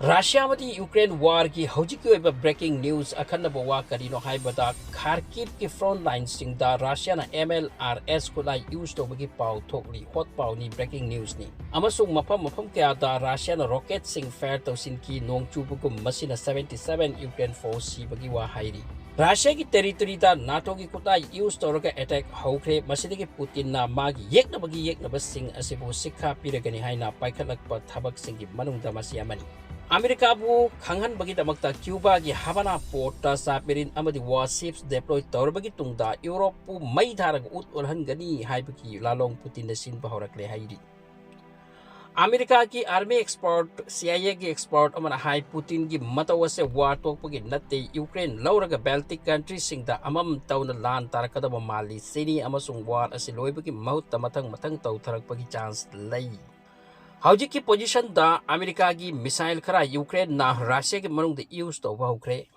Russia amadi Ukraine war ki hojiki oiba breaking news akhanaba wa karino haibada Kharkiv ki front line sing da Russia na MLRS ko lai use to bagi pau thokli hot pau ni breaking news ni amasung mafam kaya da Russia na rocket sing fair to sin ki nongchup ko masina 77 Ukraine force si bagi wa hairi Russia ki territory da NATO ki kutai use to roga attack hokre masidi ki Putin na magi yekna sing asibu sikha piragani haina paikhalakpa thabak sing ki manung da masiamani America bu khanghan bagi damakta Cuba gi Havana port ta sapirin amadi warships deploy torbagi tungda Europe pu mai tharag ut olhan gani haibaki lalong Putin na sin bahorakle hairi America ki army expert CIA ki expert amana hai Putin gi matawase war tokpagi natte Ukraine lauraga Baltic countries singda amam tawna lan tarakada mali sini amasung war asiloibagi mahut matang taw tharakpagi chance lay Howji ki position da America gi missile khara Ukraine na Russia ki manung de use to ba hokre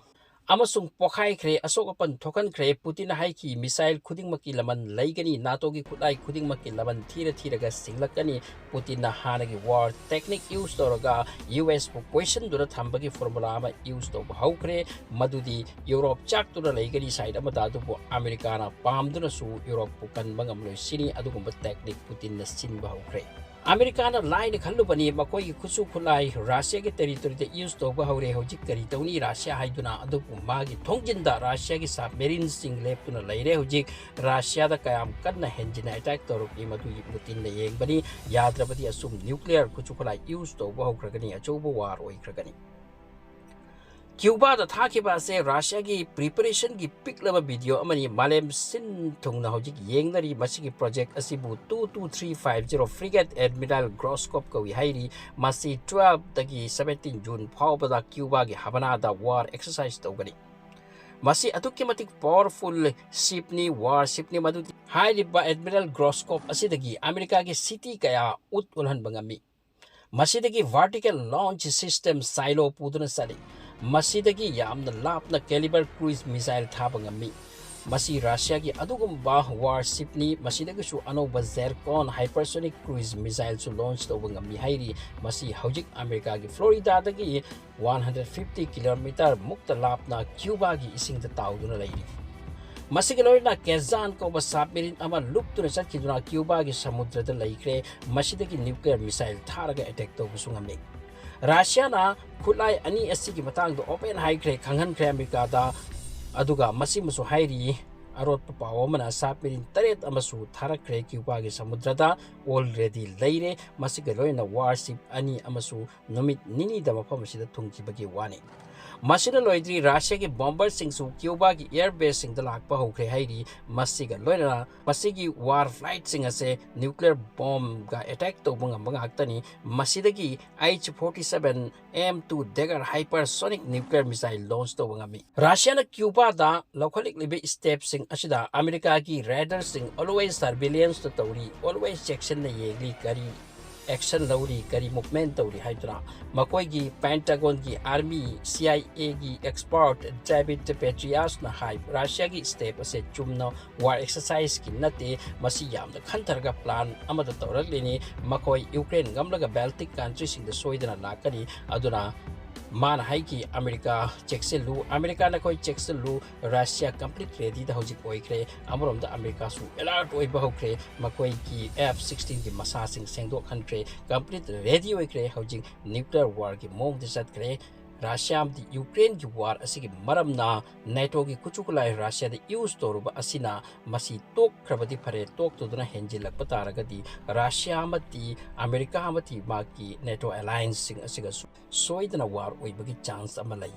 amasung pokhai khre asok apan thokan khre Putin hai ki missile khuding maki laman laigani NATO gi khudai khuding maki laman thira ga singlakani Putin na hana gi war technique use to ga US po question dura thamba gi formula ma use to ba hokre madudi Europe chak to laigani side ama da du America na pam duna su Europe po kan bangam loi sini adugum technique Putin na sin ba hokre America na line khalubani makoi khusu khulai Russia ki territory de use to ba hore hojik kari tawni Russia haiduna adu magi thongjinda Russia ki submarine sing leptuna laire hojik Russia da kayam kanna henjina attack to ruki madu Putin na yengbani yadrabadi asum nuclear khusu khulai use to ba hokragani achobo war oikragani Cuba da thakiba se Russia ki preparation ki pic laba video amani malem sin thungna hojik yengnari masigi project asibu 22350 frigate admiral groskop ko hairi masi 12 dagi 17 June phawbada Cuba ki Havana da war exercise tawgani masi atukki matik powerful ship ni warship ni madu hairiba admiral groskop asidagi America ki city kaya ut ulhan bangami masidagi vertical launch system silo puduna sali Masidagi yamna lapna caliber cruise missile thabangami masi Russia gi adugumba warship ni masidagi su anoba zircon hypersonic cruise missile su launch tawangami hairi masi hojik America gi Florida dagi 150 km mukta lapna Cuba gi ising da tawduna lairi Masigaloy na Kazan ko submarine ama luptuna satkiduna Cuba gi samudra da laikre masidagi nuclear missile tharaga attack to busungami Russia na khulai ani asigi matang do open high kre khanghan kre America da aduga masi musu hairi arot pawo mana submarine taret amasu tharak kre Cuba gi samudra da already leire masigaloy na warship ani amasu numit nini da mafam sida thungki bagi wani Masina loidri Russia ki bomber sing su Cuba ki air base sing dalakpa hokre hairi masiga loina masigi war flight sing ase nuclear bomb ga attack to banga aktani masidagi H-47 M2 Dagger hypersonic nuclear missile launch to banga mi Russia na Cuba da lakliba step sing asida America ki radar sing always surveillance to tawri always section na yegli kari action lauri kari movement tauri haidra makoi gi Pentagon gi army CIA gi expert David Petraeus na hai Russia gi step ase chumna war exercise ki nate masi yamda khantarga plan amada tawraglini makoi Ukraine gamlaga Baltic countries sing the soidana lakani aduna man haiki America checkselu America na koi checkselu Russia complete ready da hojik oikre amorom da America su alert oi bahokre makoi ki F-16 ki masa sing sengdo country complete ready oikre hojik nuclear war ki mong disat kre Russia di Ukraine ki war asigi maramna NATO ki kuchukulai Russia de use toruba asina masi tok krabadi phare tok to duna henjilak pataragadi Russia amati America amati maki NATO alliance sing asiga soidana war oibagi chance amalai